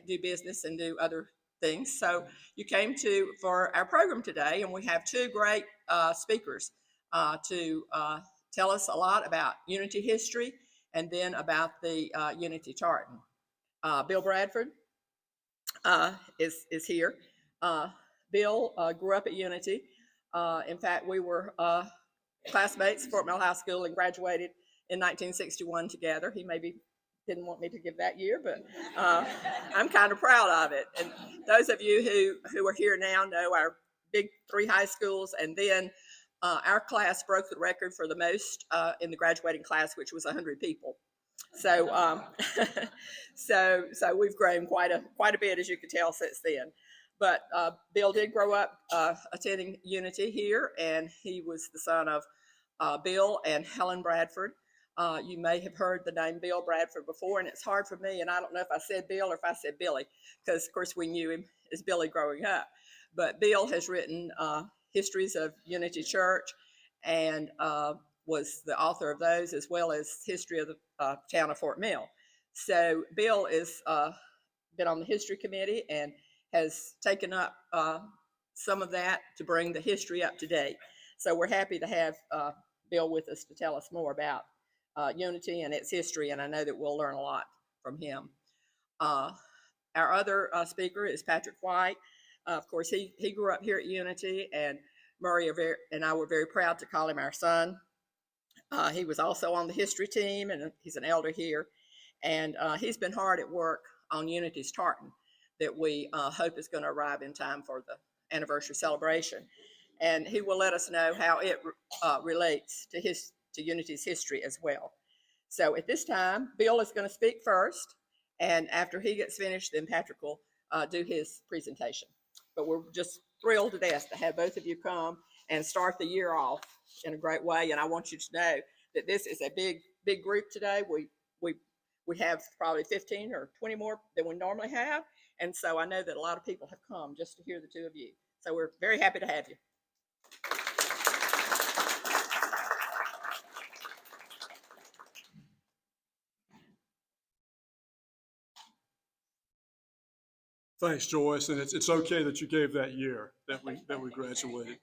do business and do other things. So you came for our program today, and we have two great speakers to tell us a lot about Unity history and then about the Unity Tartan. Bill Bradford is here. Bill grew up at Unity. In fact, we were classmates at Fort Mill High School and graduated in 1961 together. He maybe didn't want me to give that year, but I'm kind of proud of it. And those of you who are here now know our big 3 high schools, and then our class broke the record for the most in the graduating class, which was 100 people. So, so we've grown quite a bit, as you can tell, since then. But Bill did grow up attending Unity here, and he was the son of Bill and Helen Bradford. You may have heard the name Bill Bradford before, and it's hard for me, and I don't know if I said Bill or if I said Billy, because of course we knew him as Billy growing up. But Bill has written histories of Unity Church and was the author of those, as well as history of the town of Fort Mill. So Bill is been on the history committee and has taken up some of that to bring the history up to date. So we're happy to have Bill with us to tell us more about Unity and its history, and I know that we'll learn a lot from him. Our other speaker is Patrick White. Of course, he grew up here at Unity, and Murray and I were very proud to call him our son. He was also on the history team, and he's an elder here. And he's been hard at work on Unity's Tartan that we hope is going to arrive in time for the anniversary celebration. And he will let us know how it relates to Unity's history as well. So at this time, Bill is going to speak first, and after he gets finished, then Patrick will do his presentation. But we're just thrilled to death to have both of you come and start the year off in a great way. And I want you to know that this is a big group today. We have probably 15 or 20 more than we normally have. And so I know that a lot of people have come just to hear the two of you. So we're very happy to have you. Thanks, Joyce, and it's okay that you gave that year that we graduated.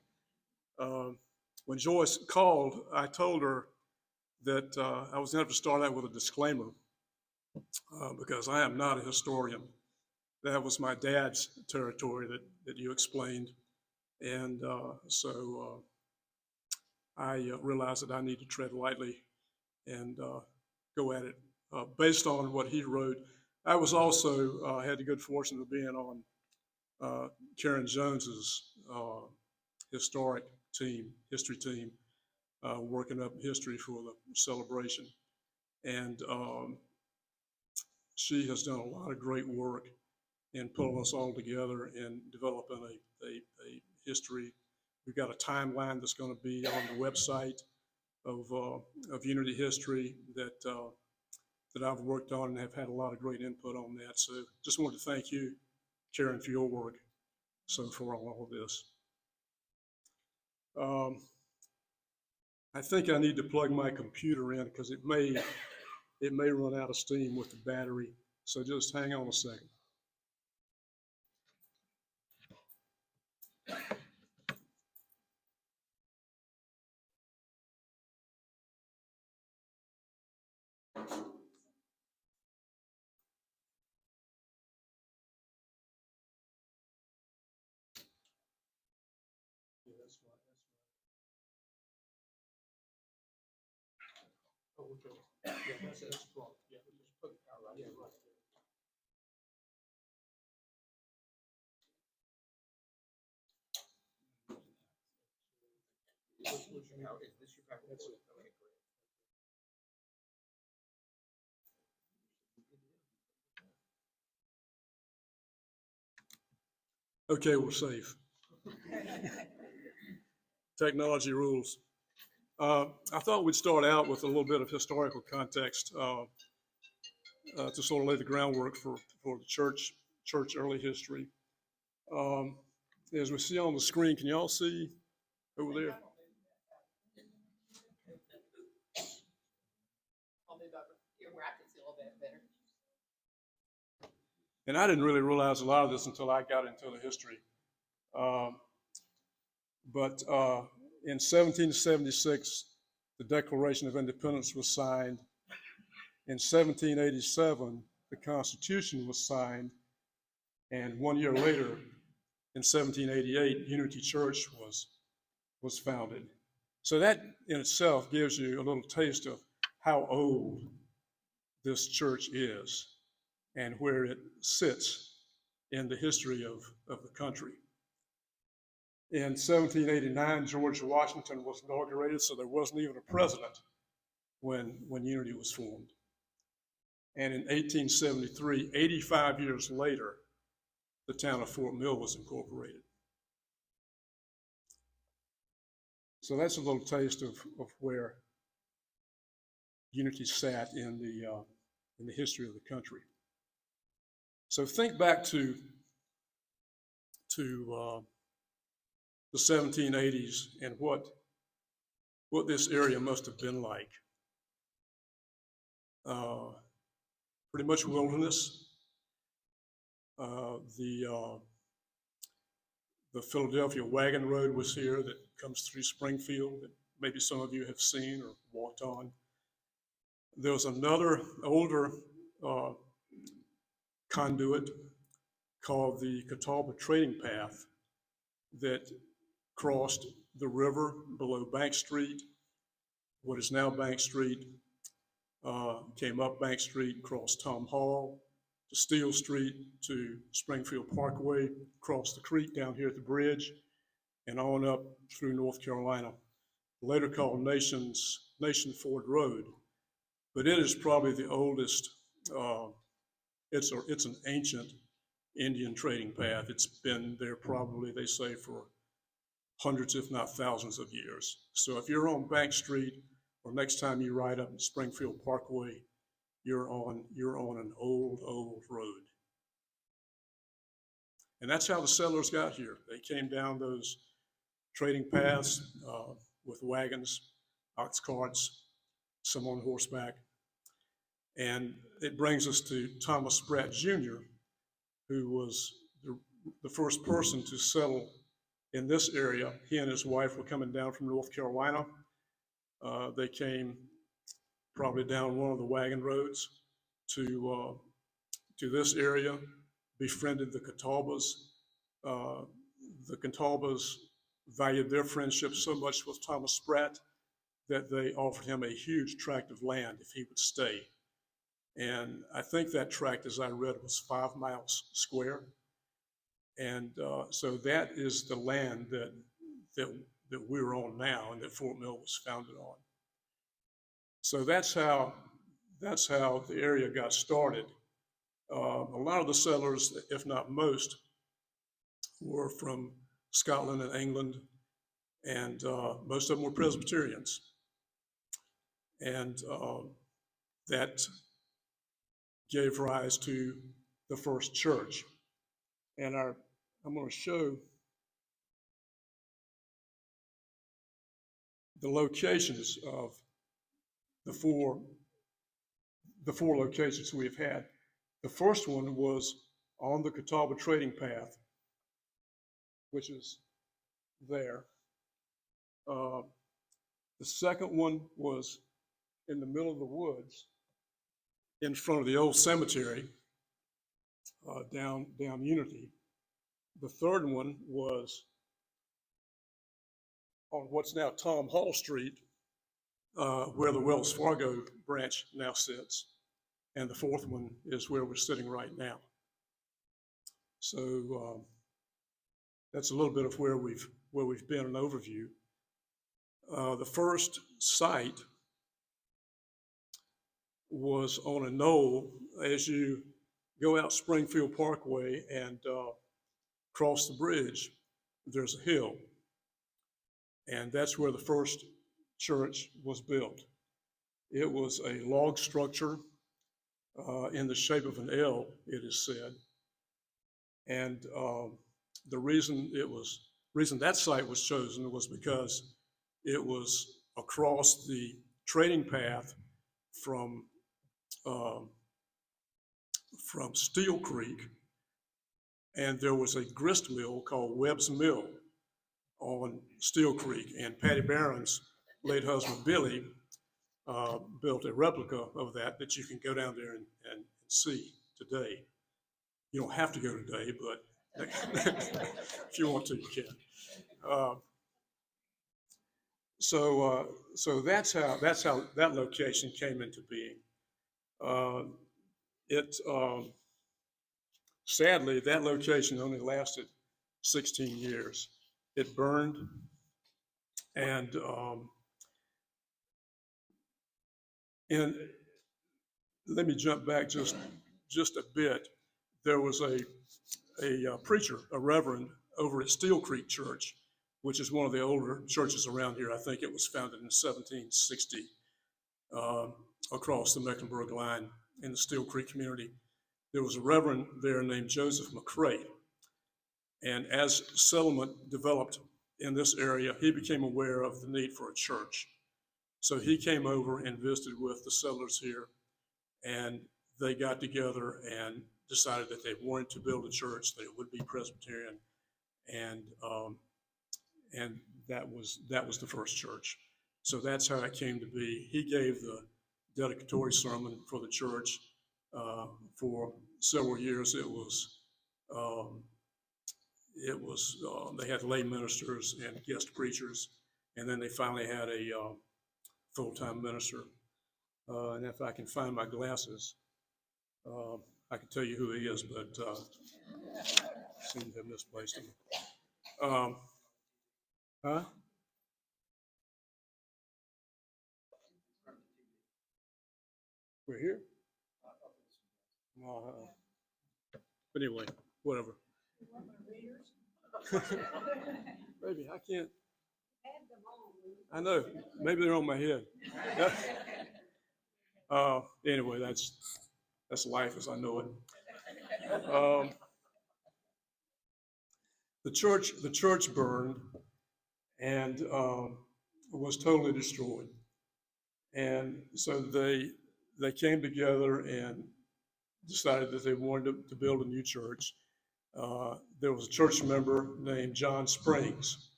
When Joyce called, I told her that I was going to have to start out with a disclaimer because I am not a historian. That was my dad's territory that you explained, and so I realized that I need to tread lightly and go at it based on what he wrote. I was also had the good fortune of being on Karen Jones's history team, working up history for the celebration. And she has done a lot of great work in pulling us all together and developing a history. We've got a timeline that's going to be on the website of Unity history that I've worked on and have had a lot of great input on that. So just wanted to thank you, Karen, for your work so far on all of this. I think I need to plug my computer in because it may run out of steam with the battery. So just hang on a second. Oh, okay. Yeah, that's wrong. Yeah, just put the power right. Yeah, right. Is this your power? That's it. Okay, great. Okay, we're safe. Technology rules. I thought we'd start out with a little bit of historical context to sort of lay the groundwork for the church early history. As we see on the screen, can you all see over there? And I didn't really realize a lot of this until I got into the history. But in 1776, the Declaration of Independence was signed. In 1787, the Constitution was signed. And 1 year later, in 1788, Unity Church was founded. So that in itself gives you a little taste of how old this church is and where it sits in the history of the country. In 1789, George Washington was inaugurated, so there wasn't even a president when Unity was formed. And in 1873, 85 years later, the town of Fort Mill was incorporated. So that's a little taste of where Unity sat in the history of the country. So think back to the 1780s and what this area must have been like. Pretty much wilderness. The Philadelphia Wagon Road was here that comes through Springfield that maybe some of you have seen or walked on. There was another older conduit called the Catawba Trading Path that crossed the river below Bank Street, what is now Bank Street, came up Bank Street, crossed Tom Hall, to Steel Street, to Springfield Parkway, across the creek down here at the bridge, and on up through North Carolina, later called Nation Ford Road. But it is probably the oldest, it's an ancient Indian trading path. It's been there probably, they say, for hundreds, if not thousands of years. So if you're on Bank Street, or next time you ride up Springfield Parkway, you're on an old road. And that's how the settlers got here. They came down those trading paths with wagons, ox carts, some on horseback. And it brings us to Thomas Spratt Jr., who was the first person to settle in this area. He and his wife were coming down from North Carolina. They came probably down one of the wagon roads to this area, befriended the Catawbas. The Catawbas valued their friendship so much with Thomas Spratt that they offered him a huge tract of land if he would stay. And I think that tract, as I read, was 5 miles square. And so that is the land that we're on now and that Fort Mill was founded on. So that's how the area got started. A lot of the settlers, if not most, were from Scotland and England, and most of them were Presbyterians. And that gave rise to the first church. And I'm going to show the locations of the four locations we've had. The first one was on the Catawba Trading Path, which is there. The second one was in the middle of the woods in front of the old cemetery down Unity. The third one was on what's now Tom Hall Street, where the Wells Fargo branch now sits. And the fourth one is where we're sitting right now. So that's a little bit of where we've been, an overview. The first site was on a knoll as you go out Springfield Parkway and cross the bridge. There's a hill, and that's where the first church was built. It was a log structure in the shape of an L, it is said. And the reason that site was chosen was because it was across the trading path from Steel Creek and there was a grist mill called Webb's Mill on Steel Creek, and Patty Barron's late husband, Billy, built a replica of that you can go down there and see today. You don't have to go today, but if you want to, you can. So that's how that location came into being. Sadly, that location only lasted 16 years. It burned, and let me jump back just a bit. There was a preacher, a reverend, over at Steel Creek Church, which is one of the older churches around here. I think it was founded in 1760 across the Mecklenburg line in the Steel Creek community. There was a reverend there named Joseph McCrae. And as settlement developed in this area, he became aware of the need for a church. So he came over and visited with the settlers here, and they got together and decided that they wanted to build a church, that it would be Presbyterian, and that was the first church. So that's how it came to be. He gave the dedicatory sermon for the church. For several years, they had lay ministers and guest preachers, and then they finally had a full-time minister. And if I can find my glasses, I can tell you who he is, but I seem to have misplaced him. We're here? But anyway, whatever. Maybe I can't. I know. Maybe they're on my head. Anyway, that's life as I know it. The church burned and was totally destroyed. And so they came together and decided that they wanted to build a new church. There was a church member named John Springs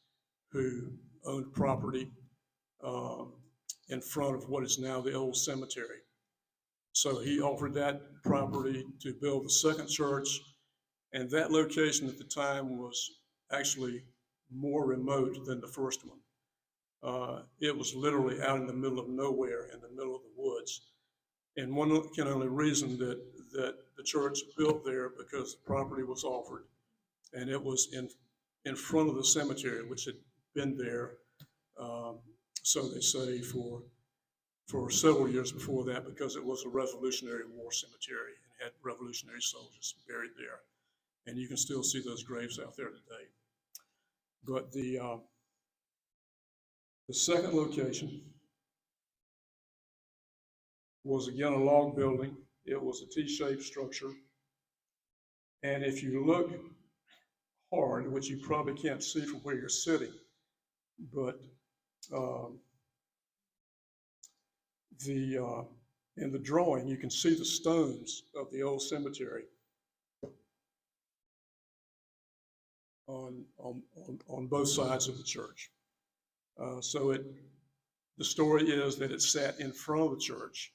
who owned property in front of what is now the old cemetery. So he offered that property to build the second church, and that location at the time was actually more remote than the first one. It was literally out in the middle of nowhere, in the middle of the woods. And one can only reason that the church built there because the property was offered, and it was in front of the cemetery, which had been there, so they say, for several years before that, because it was a Revolutionary War cemetery and had Revolutionary soldiers buried there. And you can still see those graves out there today. But the second location was again a log building. It was a T-shaped structure. And if you look hard, which you probably can't see from where you're sitting, but in the drawing, you can see the stones of the old cemetery on both sides of the church. So the story is that it sat in front of the church.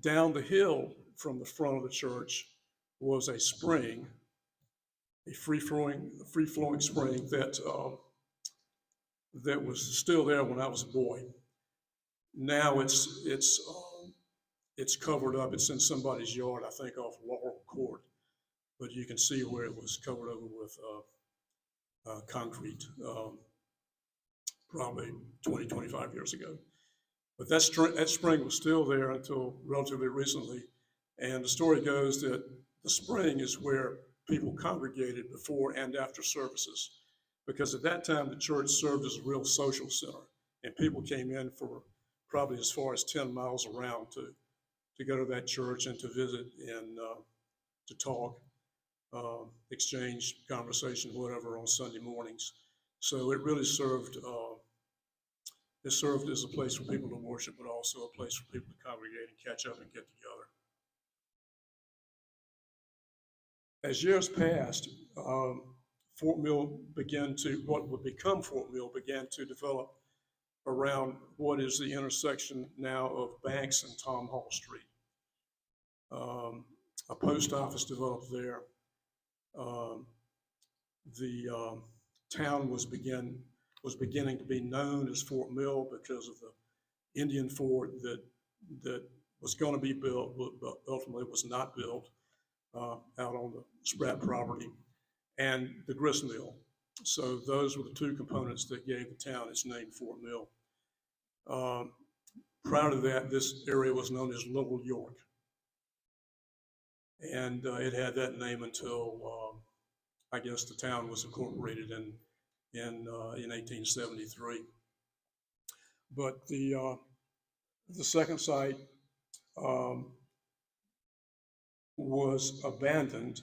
Down the hill from the front of the church was a spring, a free-flowing spring that was still there when I was a boy. Now it's covered up. It's in somebody's yard, I think, off Laurel Court, but you can see where it was covered over with concrete, probably 20, 25 years ago. But that spring was still there until relatively recently. And the story goes that the spring is where people congregated before and after services, because at that time the church served as a real social center, and people came in for probably as far as 10 miles around to go to that church and to visit and to talk, exchange conversation, whatever, on Sunday mornings. So it really served as a place for people to worship, but also a place for people to congregate and catch up and get together. As years passed, Fort Mill began to, what would become Fort Mill began to develop around what is the intersection now of Banks and Tom Hall Street. A post office developed there. The town was beginning to be known as Fort Mill because of the Indian fort that was going to be built, but ultimately was not built out on the Spratt property, and the grist mill. So those were the two components that gave the town its name, Fort Mill. Prior to that, this area was known as Little York, and it had that name until I guess the town was incorporated in 1873. But the second site was abandoned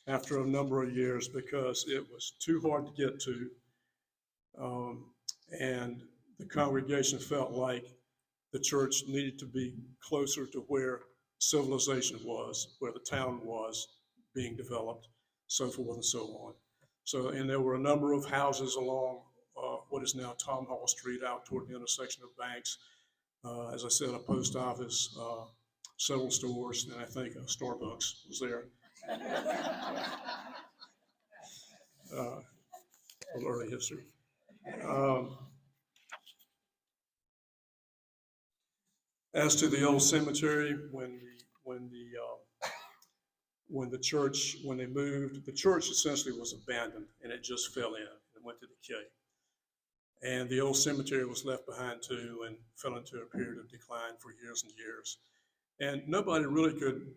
after a number of years because it was too hard to get to, and the congregation felt like the church needed to be closer to where civilization was, where the town was being developed, so forth and so on. So, and there were a number of houses along what is now Tom Hall Street out toward the intersection of Banks. As I said, a post office, several stores, and I think a Starbucks was there. Early history. As to the old cemetery, when they moved, the church essentially was abandoned and it just fell in and went to decay. And the old cemetery was left behind too and fell into a period of decline for years and years. And nobody really could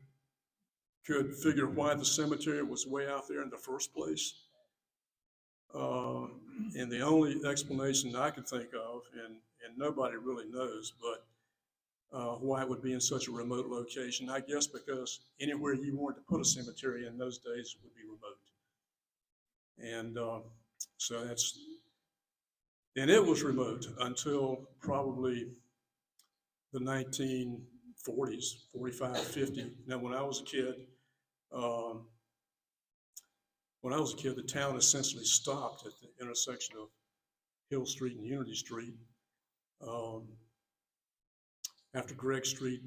figure why the cemetery was way out there in the first place. And the only explanation I could think of, and nobody really knows, but why it would be in such a remote location, I guess because anywhere you wanted to put a cemetery in those days would be remote. And so and it was remote until probably the 1940s, 45, 50. Now, when I was a kid, the town essentially stopped at the intersection of Hill Street and Unity Street. After Gregg Street,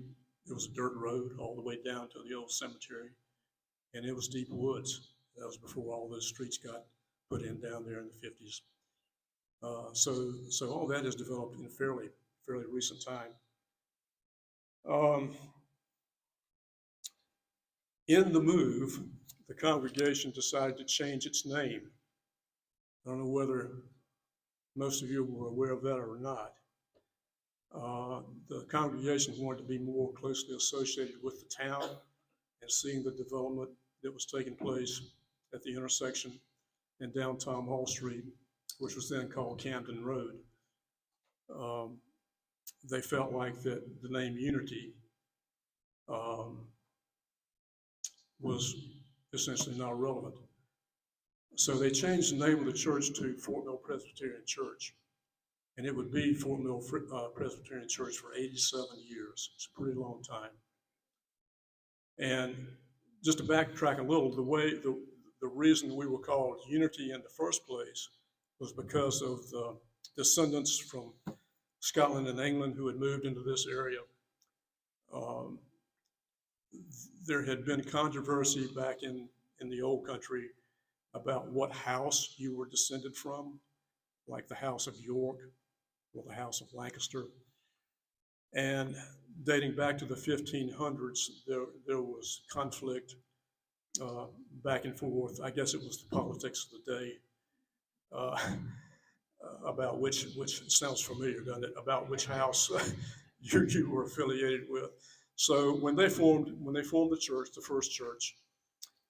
it was a dirt road all the way down to the old cemetery, and it was deep woods. That was before all those streets got put in down there in the 50s. So all that has developed in fairly recent time. In the move, the congregation decided to change its name. I don't know whether most of you were aware of that or not. The congregation wanted to be more closely associated with the town and seeing the development that was taking place at the intersection and down Tom Hall Street, which was then called Camden Road. They felt like that the name Unity was essentially not relevant. So they changed the name of the church to Fort Mill Presbyterian Church. And it would be Fort Mill Presbyterian Church for 87 years. It's a pretty long time. And just to backtrack a little, the reason we were called Unity in the first place was because of the descendants from Scotland and England who had moved into this area. There had been controversy back in the old country about what house you were descended from, like the House of York or the House of Lancaster. And dating back to the 1500s, there was conflict back and forth. I guess it was the politics of the day about which sounds familiar, doesn't it? About which house you were affiliated with. So when they formed the church, the first church,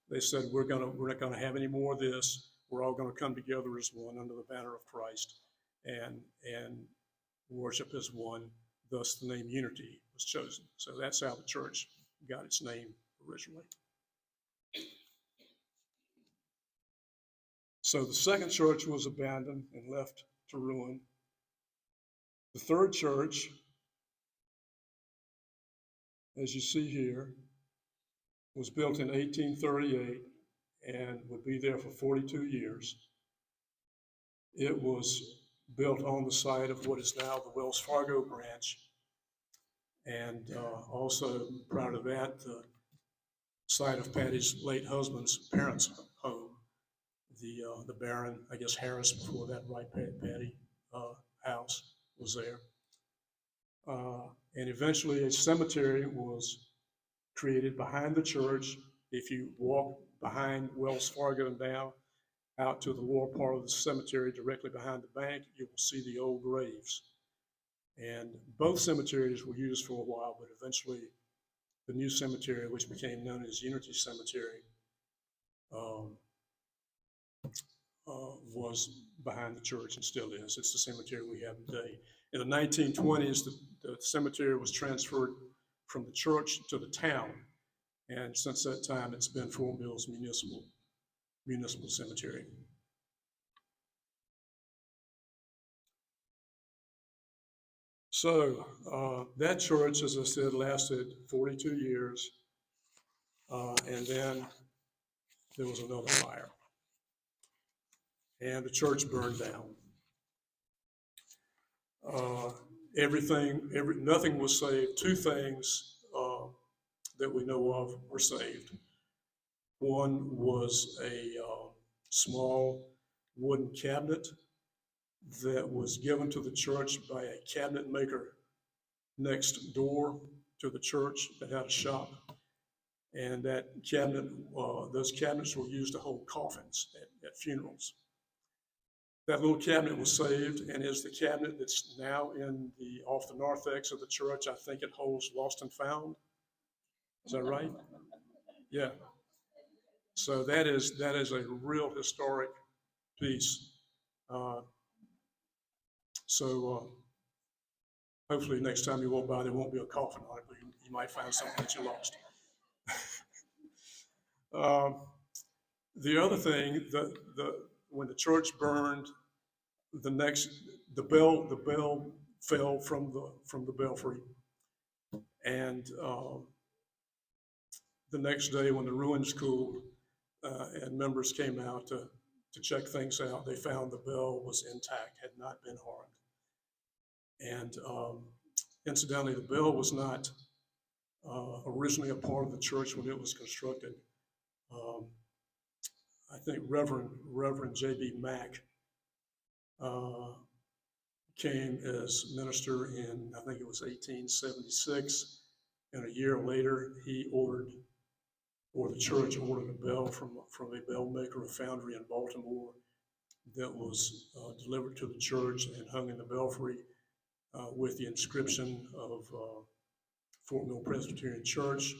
they said we're not gonna have any more of this. We're all gonna come together as one under the banner of Christ and worship as one. Thus, the name Unity was chosen. So that's how the church got its name originally. So the second church was abandoned and left to ruin. The third church, as you see here, was built in 1838 and would be there for 42 years. It was built on the site of what is now the Wells Fargo branch. And also prior to that, the site of Patty's late husband's parents' home, the Baron, I guess Harris before that, right, Patty, house was there. And eventually a cemetery was created behind the church. If you walk behind Wells Fargo now, out to the lower part of the cemetery directly behind the bank, you will see the old graves. And both cemeteries were used for a while, but eventually the new cemetery, which became known as Unity Cemetery, was behind the church and still is. It's the cemetery we have today. In the 1920s, the cemetery was transferred from the church to the town. And since that time, it's been Fort Mill's municipal cemetery. So that church, as I said, lasted 42 years. And then there was another fire. And the church burned down. Nothing was saved. Two things that we know of were saved. One was a small wooden cabinet that was given to the church by a cabinet maker next door to the church that had a shop. And that cabinet, those cabinets were used to hold coffins at funerals. That little cabinet was saved and is the cabinet that's now off the narthex of the church. I think it holds Lost and Found. Is that right? Yeah. So that is a real historic piece. So hopefully next time you walk by, there won't be a coffin on it, but you might find something that you lost. The other thing, when the church burned, the bell fell from the belfry, and the next day when the ruins cooled and members came out to check things out, they found the bell was intact, had not been harmed. And incidentally, the bell was not originally a part of the church when it was constructed. I think Reverend J.B. Mack came as minister in, I think it was 1876, and a year later the church ordered a bell from a bell maker, a foundry in Baltimore, that was delivered to the church and hung in the belfry with the inscription of Fort Mill Presbyterian Church,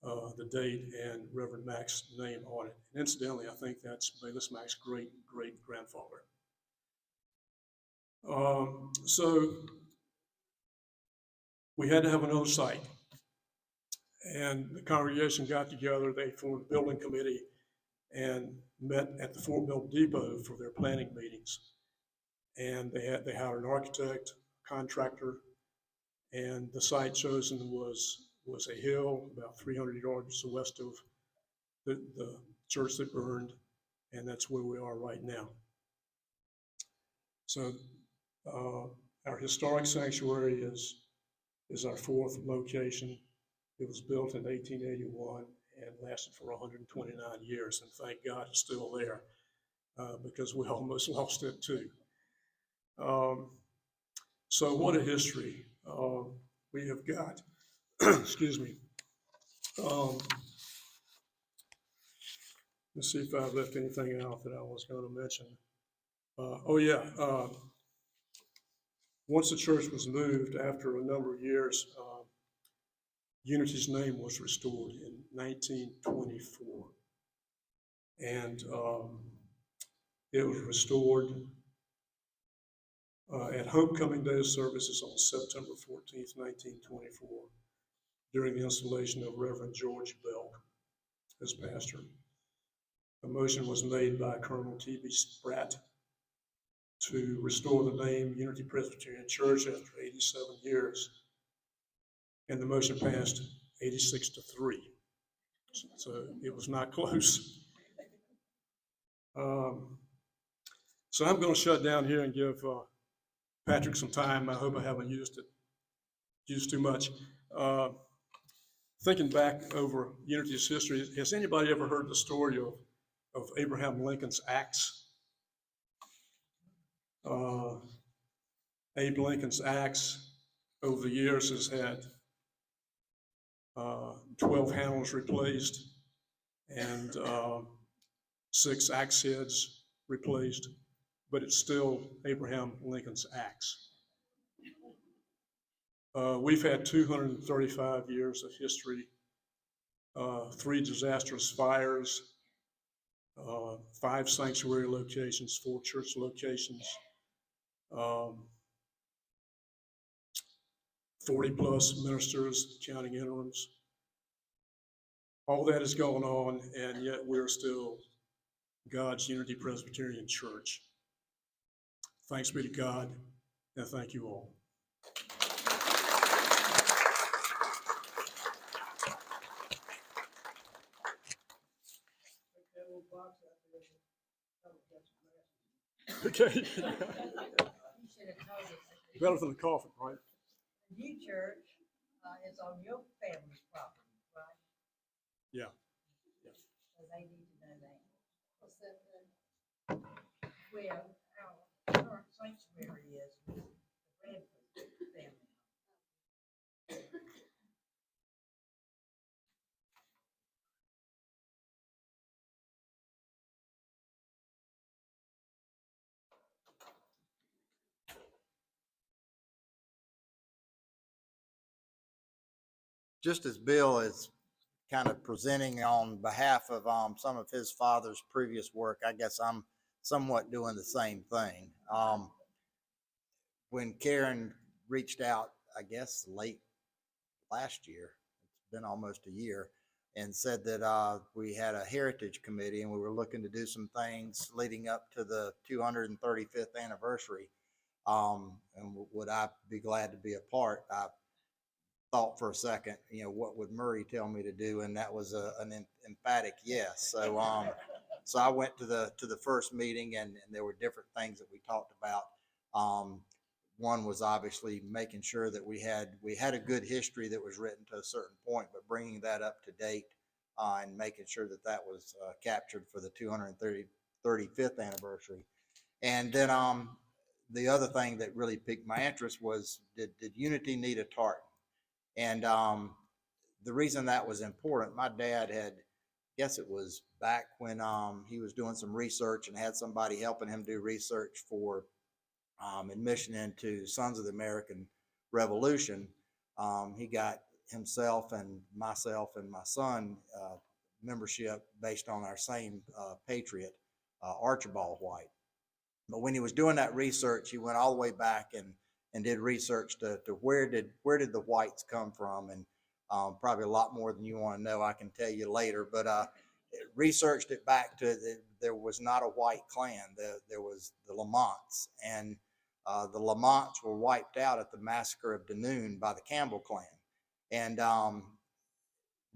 the date, and Reverend Mack's name on it. And incidentally, I think that's Bayless Mack's great-great-grandfather. So we had to have another site. And the congregation got together, they formed a building committee and met at the Fort Mill Depot for their planning meetings. And they hired an architect, contractor, and the site chosen was a hill about 300 yards west of the church that burned, and that's where we are right now. So our historic sanctuary is our fourth location. It was built in 1881 and lasted for 129 years, and thank God it's still there because we almost lost it too. So what a history we have got. Excuse me. Let's see if I've left anything out that I was going to mention. Once the church was moved after a number of years, Unity's name was restored in 1924. And it was restored at Homecoming Day services on September 14th, 1924, during the installation of Reverend George Belk as pastor. A motion was made by Colonel T.B. Spratt to restore the name Unity Presbyterian Church after 87 years. And the motion passed 86-3. So it was not close. So I'm going to shut down here and give Patrick some time. I hope I haven't used too much. Thinking back over Unity's history, has anybody ever heard the story of Abraham Lincoln's axe? Abe Lincoln's axe over the years has had 12 handles replaced and 6 axe heads replaced, but it's still Abraham Lincoln's axe. We've had 235 years of history, 3 disastrous fires, 5 sanctuary locations, 4 church locations, 40 plus ministers, counting interims. All that has gone on, and yet we're still God's Unity Presbyterian Church. Thanks be to God, and thank you all. Okay. Better than the coffin, right? The new church is on your family's property, right? Yeah. So they need to know that. What's that then? Well, our current sanctuary is with the Bradford family. Just as Bill is kind of presenting on behalf of some of his father's previous work, I guess I'm somewhat doing the same thing. When Karen reached out, I guess late last year, it's been almost a year, and said that we had a heritage committee and we were looking to do some things leading up to the 235th anniversary. And would I be glad to be a part? I thought for a second, what would Murray tell me to do? And that was an emphatic yes. So, so I went to the first meeting, and there were different things that we talked about. One was obviously making sure that we had a good history that was written to a certain point, but bringing that up to date and making sure that that was captured for the 235th anniversary. And then the other thing that really piqued my interest was, did Unity need a Tartan? And the reason that was important, my dad had, I guess it was back when he was doing some research and had somebody helping him do research for admission into Sons of the American Revolution. He got himself and myself and my son membership based on our same patriot, Archibald White. But when he was doing that research, he went all the way back and did research to where did the whites come from, and probably a lot more than you want to know. I can tell you later, but researched it back to there was not a white clan. There was the Lamonts, and the Lamonts were wiped out at the massacre of Dunoon by the Campbell clan, and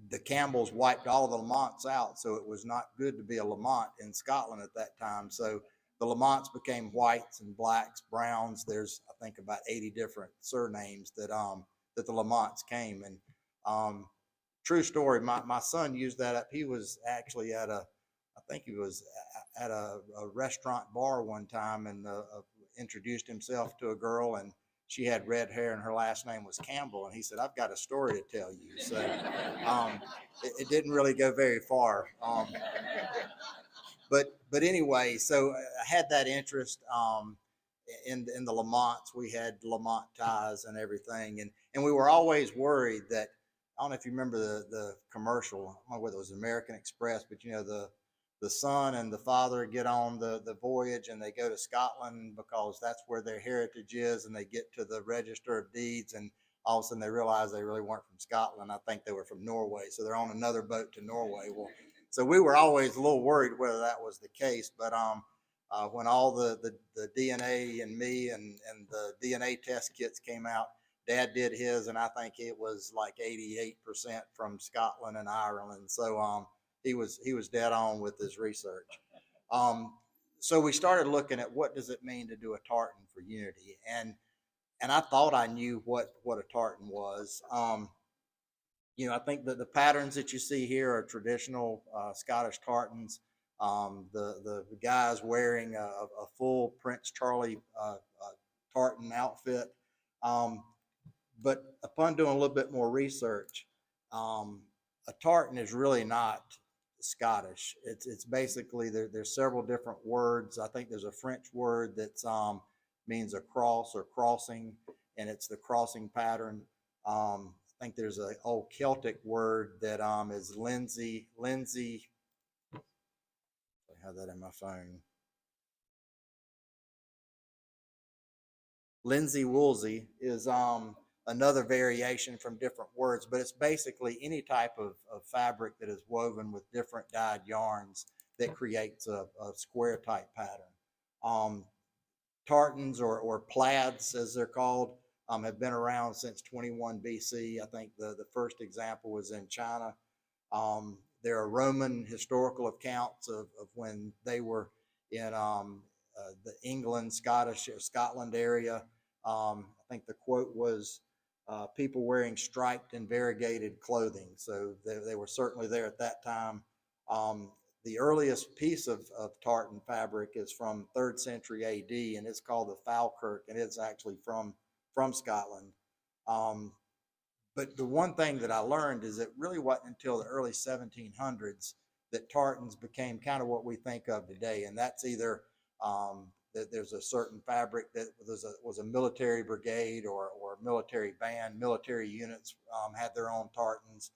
the Campbells wiped all of the Lamonts out, so it was not good to be a Lamont in Scotland at that time. So the Lamonts became whites and blacks, browns. There's, I think, about 80 different surnames that the Lamonts came. And true story, my son used that up. He was actually at a restaurant bar one time, and introduced himself to a girl, and she had red hair and her last name was Campbell. And he said, "I've got a story to tell you." So it didn't really go very far. But anyway, so I had that interest in the Lamonts. We had Lamont ties and everything, and we were always worried that, I don't know if you remember the commercial, I don't know whether it was American Express, but the son and the father get on the voyage and they go to Scotland because that's where their heritage is, and they get to the Register of Deeds, and all of a sudden they realize they really weren't from Scotland. I think they were from Norway, so they're on another boat to Norway. Well, so we were always a little worried whether that was the case, but when all the DNA and me and the DNA test kits came out, Dad did his, and I think it was like 88% from Scotland and Ireland. So he was dead on with his research. So we started looking at what does it mean to do a tartan for Unity, and I thought I knew what a tartan was. I think that the patterns that you see here are traditional Scottish tartans. The guys wearing a full Prince Charlie tartan outfit. But upon doing a little bit more research, a tartan is really not Scottish. It's basically there's several different words. I think there's a French word that means a cross or crossing, and it's the crossing pattern. I think there's an old Celtic word that is Lindsay. I have that in my phone. Linsey woolsey is another variation from different words, but it's basically any type of fabric that is woven with different dyed yarns that creates a square type pattern. Tartans or plaids, as they're called, have been around since 21 BC. I think the first example was in China. There are Roman historical accounts of when they were in the England, Scotland area. I think the quote was people wearing striped and variegated clothing. So they were certainly there at that time. The earliest piece of tartan fabric is from 3rd century AD, and it's called the Falkirk, and it's actually from Scotland. But the one thing that I learned is it really wasn't until the early 1700s that tartans became kind of what we think of today, and that's either that there's a certain fabric that was a military brigade or a military band. Military units had their own tartans.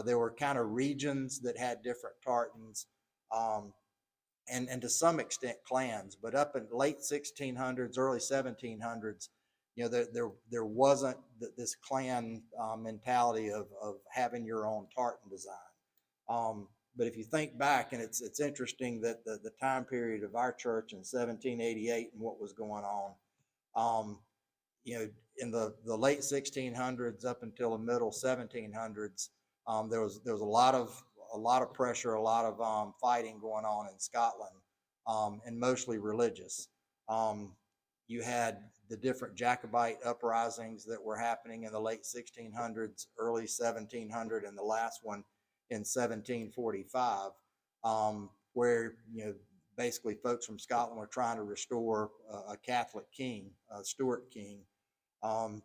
There were kind of regions that had different tartans, and to some extent clans. But up in late 1600s, early 1700s, there wasn't this clan mentality of having your own tartan design. But if you think back, and it's interesting that the time period of our church in 1788 and what was going on, in the late 1600s up until the middle 1700s, there was a lot of pressure, a lot of fighting going on in Scotland, and mostly religious. You had the different Jacobite uprisings that were happening in the late 1600s, early 1700, and the last one in 1745, where basically folks from Scotland were trying to restore a Catholic king, a Stuart king.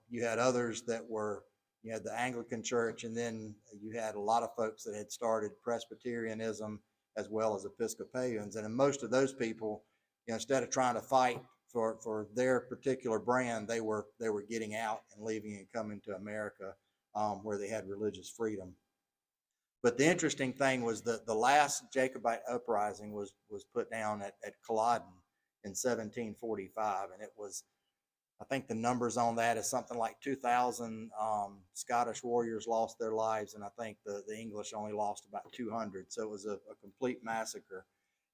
You had others that were, the Anglican Church, and then you had a lot of folks that had started Presbyterianism as well as Episcopalians. And in most of those people, instead of trying to fight for their particular brand, they were getting out and leaving and coming to America, where they had religious freedom. But the interesting thing was that the last Jacobite uprising was put down at Culloden in 1745, and it was, I think the numbers on that is something like 2,000 Scottish warriors lost their lives, and I think the English only lost about 200. So it was a complete massacre.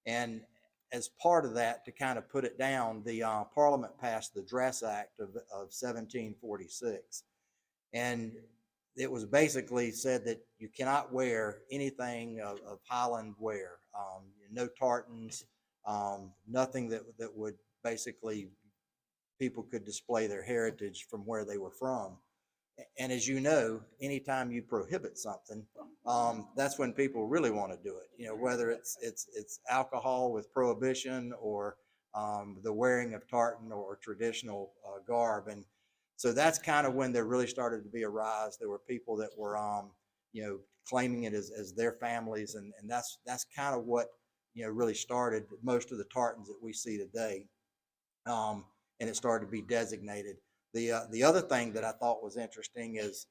And as part of that, to kind of put it down, the Parliament passed the Dress Act of 1746. And it was basically said that you cannot wear anything of Highland wear, no tartans, nothing that would basically people could display their heritage from where they were from. And as you know, anytime you prohibit something, that's when people really want to do it. Whether it's alcohol with prohibition or the wearing of tartan or traditional garb. And so that's kind of when there really started to be a rise. There were people that were, claiming it as their families, and that's kind of what really started most of the tartans that we see today. And it started to be designated. The other thing that I thought was interesting is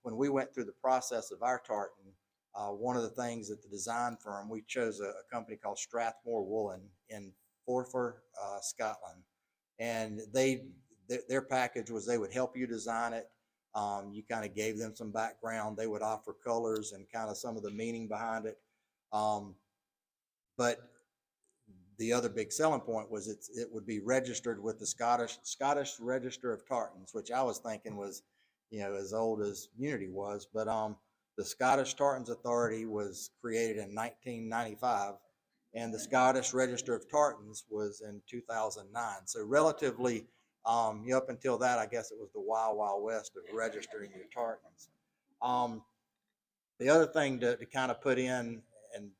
when we went through the process of our tartan, one of the things at the design firm, we chose a company called Strathmore Woolen in Forfar, Scotland, and their package was they would help you design it. You kind of gave them some background. They would offer colors and kind of some of the meaning behind it. But the other big selling point was it would be registered with the Scottish Register of Tartans, which I was thinking was, as old as Unity was. But the Scottish Tartans Authority was created in 1995, and the Scottish Register of Tartans was in 2009. So relatively, up until that, I guess it was the wild, wild west of registering your tartans. The other thing to kind of put in, and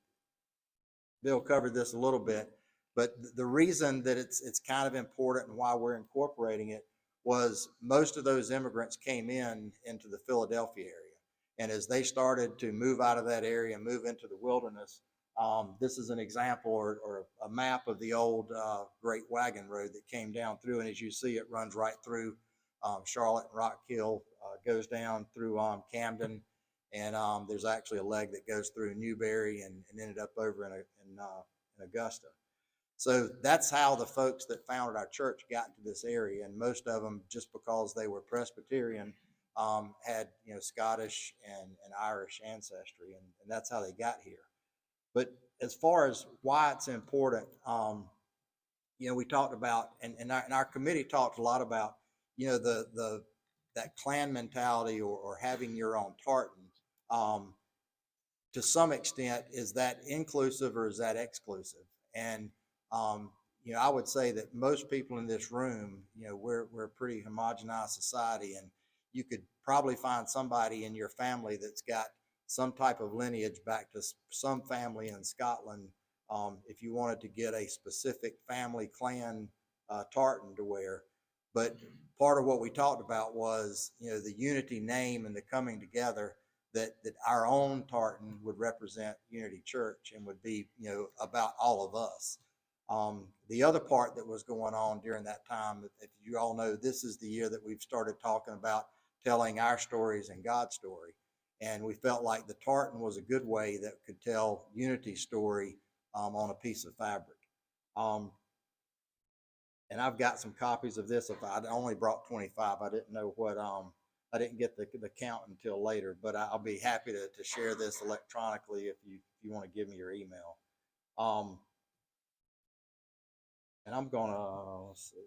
Bill covered this a little bit, but the reason that it's kind of important and why we're incorporating it was most of those immigrants came into the Philadelphia area. And as they started to move out of that area and move into the wilderness, this is an example or a map of the old Great Wagon Road that came down through. And as you see, it runs right through Charlotte and Rock Hill, goes down through Camden. And there's actually a leg that goes through Newberry and ended up over in Augusta. So that's how the folks that founded our church got to this area. And most of them, just because they were Presbyterian, had Scottish and Irish ancestry, and that's how they got here. But as far as why it's important, we talked about, and our committee talked a lot about, that clan mentality or having your own tartan. To some extent, is that inclusive or is that exclusive? And I would say that most people in this room, we're a pretty homogenized society, and you could probably find somebody in your family that's got some type of lineage back to some family in Scotland. If you wanted to get a specific family clan tartan to wear. But part of what we talked about was, the Unity name and the coming together, that our own tartan would represent Unity Church and would be, about all of us. The other part that was going on during that time, if you all know, this is the year that we've started talking about telling our stories and God's story. And we felt like the tartan was a good way that could tell Unity's story on a piece of fabric. And I've got some copies of this. If I only brought 25, I didn't know what, I didn't get the count until later, but I'll be happy to share this electronically if you want to give me your email. And I'm gonna, let's see.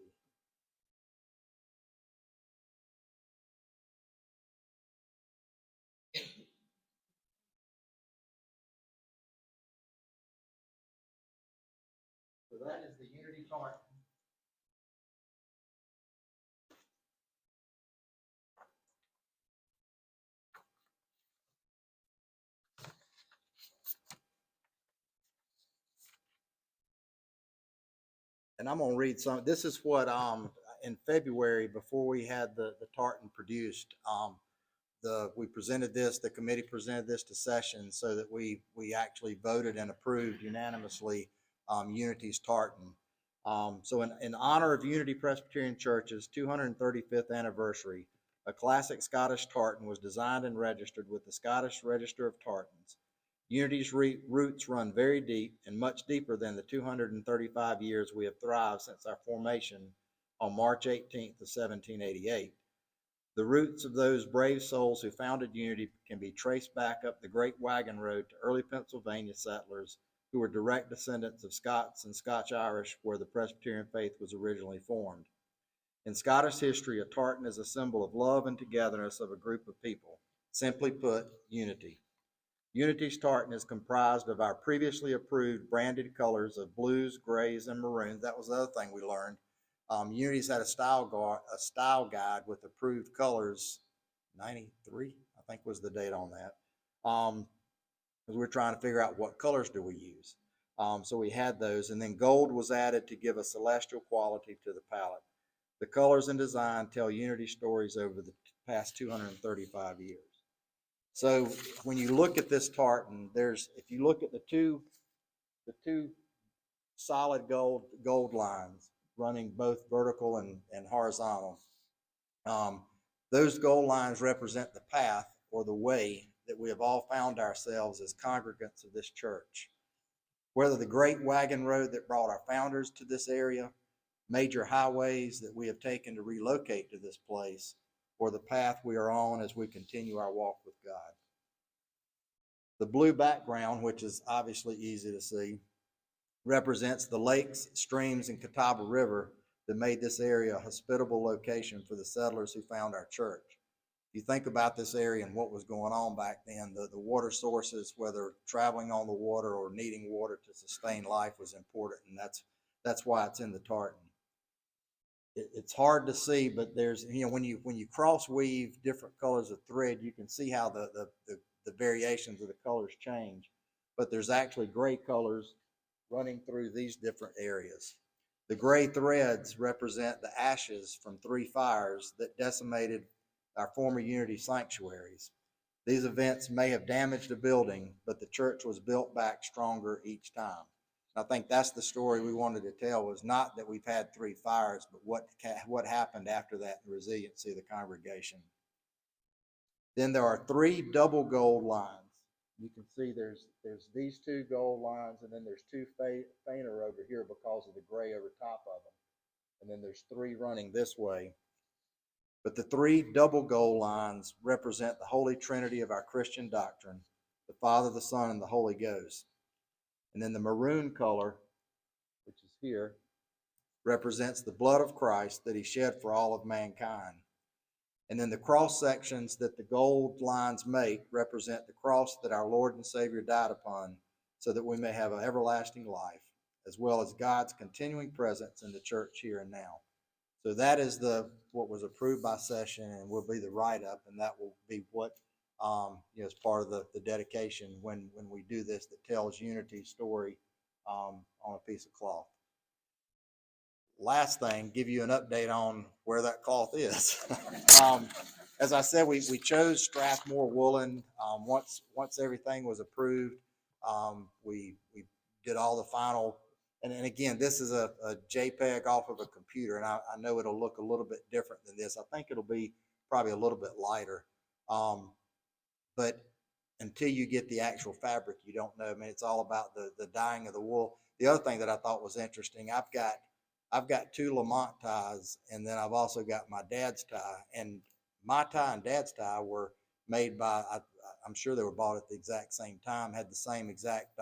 So that is the Unity tartan. And I'm gonna read some. This is what in February, before we had the tartan produced, we presented this. The committee presented this to session so that we actually voted and approved unanimously Unity's tartan. So in honor of Unity Presbyterian Church's 235th anniversary, a classic Scottish tartan was designed and registered with the Scottish Register of Tartans. Unity's roots run very deep and much deeper than the 235 years we have thrived since our formation on March 18th of 1788. The roots of those brave souls who founded Unity can be traced back up the Great Wagon Road to early Pennsylvania settlers who were direct descendants of Scots and Scotch-Irish, where the Presbyterian faith was originally formed. In Scottish history, a tartan is a symbol of love and togetherness of a group of people. Simply put, unity. Unity's tartan is comprised of our previously approved branded colors of blues, grays, and maroons. That was the other thing we learned. Unity's had a style guide with approved colors. 93, I think was the date on that. Because we're trying to figure out what colors do we use. So we had those, and then gold was added to give a celestial quality to the palette. The colors and design tell Unity stories over the past 235 years. So when you look at this tartan, if you look at the two solid gold lines running both vertical and horizontal, those gold lines represent the path or the way that we have all found ourselves as congregants of this church. Whether the Great Wagon Road that brought our founders to this area, major highways that we have taken to relocate to this place, or the path we are on as we continue our walk with God. The blue background, which is obviously easy to see, represents the lakes, streams, and Catawba River that made this area a hospitable location for the settlers who found our church. If you think about this area and what was going on back then, the water sources, whether traveling on the water or needing water to sustain life, was important, and that's why it's in the tartan. It's hard to see, but there's, when you cross weave different colors of thread, you can see how the variations of the colors change. But there's actually gray colors running through these different areas. The gray threads represent the ashes from 3 fires that decimated our former Unity sanctuaries. These events may have damaged the building, but the church was built back stronger each time. I think that's the story we wanted to tell, was not that we've had 3 fires, but what happened after that, the resiliency of the congregation. Then there are 3 double gold lines. You can see there's these 2 gold lines, and then there's 2 fainter over here because of the gray over top of them. And then there's 3 running this way. But the 3 double gold lines represent the Holy Trinity of our Christian doctrine, the Father, the Son, and the Holy Ghost. And then the maroon color, which is here, represents the blood of Christ that he shed for all of mankind. And then the cross sections that the gold lines make represent the cross that our Lord and Savior died upon, so that we may have an everlasting life, as well as God's continuing presence in the church here and now. So that is what was approved by session, and will be the write-up, and that will be what as part of the dedication when we do this, that tells Unity's story on a piece of cloth. Last thing, give you an update on where that cloth is. As I said, we chose Strathmore woolen. Once everything was approved, we did all the final. And again, this is a JPEG off of a computer, and I know it'll look a little bit different than this. I think it'll be probably a little bit lighter. But until you get the actual fabric, you don't know. I mean, it's all about the dyeing of the wool. The other thing that I thought was interesting, I've got 2 Lamont ties, and then I've also got my dad's tie. And my tie and dad's tie were made by, I'm sure they were bought at the exact same time, had the same exact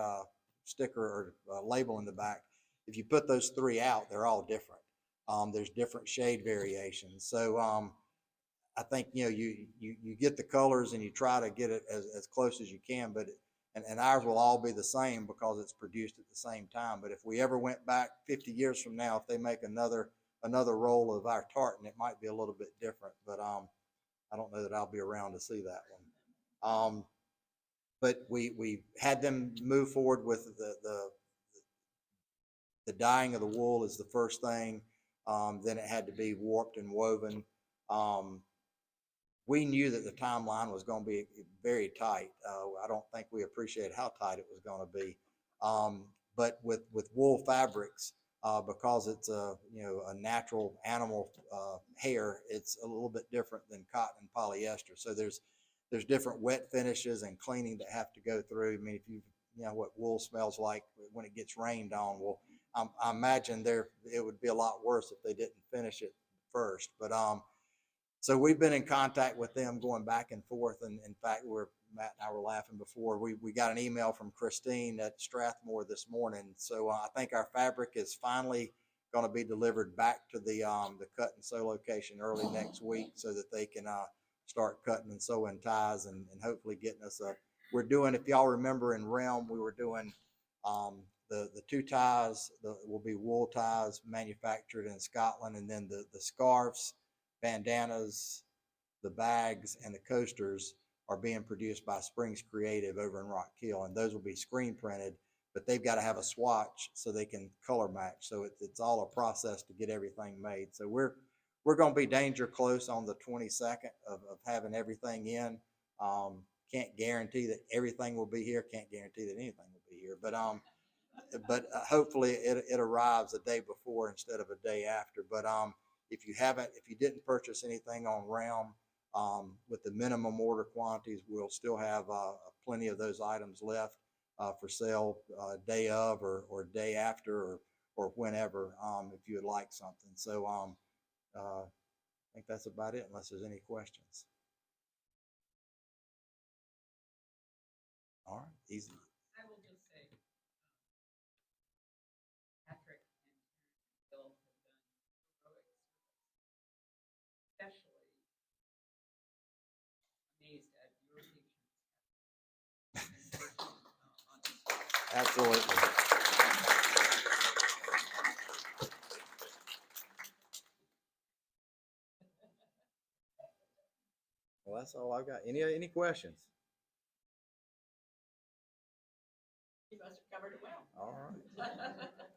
sticker or label in the back. If you put those 3 out, they're all different. There's different shade variations. So I think, you get the colors and you try to get it as close as you can, but and ours will all be the same because it's produced at the same time. But if we ever went back 50 years from now, if they make another roll of our tartan, it might be a little bit different. But I don't know that I'll be around to see that one. But we had them move forward with the dyeing of the wool is the first thing. Then it had to be warped and woven. We knew that the timeline was going to be very tight. I don't think we appreciated how tight it was going to be. But with wool fabrics, because it's a natural animal hair, it's a little bit different than cotton and polyester. So there's different wet finishes and cleaning that have to go through. I mean, if you know what wool smells like when it gets rained on, well, I imagine it would be a lot worse if they didn't finish it first. But so we've been in contact with them, going back and forth. And in fact, Matt and I were laughing before. We got an email from Christine at Strathmore this morning. So I think our fabric is finally going to be delivered back to the cut and sew location early next week, so that they can start cutting and sewing ties and hopefully getting us a. We're doing, if y'all remember in Realm, we were doing the 2 ties will be wool ties manufactured in Scotland, and then the scarves, bandanas, the bags, and the coasters are being produced by Springs Creative over in Rock Hill, and those will be screen printed, but they've got to have a swatch so they can color match. So it's all a process to get everything made. So we're going to be danger close on the 22nd of having everything in. Can't guarantee that everything will be here. Can't guarantee that anything will be here, but hopefully it arrives a day before instead of a day after. But if you didn't purchase anything on Realm, with the minimum order quantities, we'll still have plenty of those items left for sale day of or day after or whenever, if you would like something. So I think that's about it, unless there's any questions. All right, easy. Absolutely. Well, that's all I've got. Any questions? You must have covered it well. All right.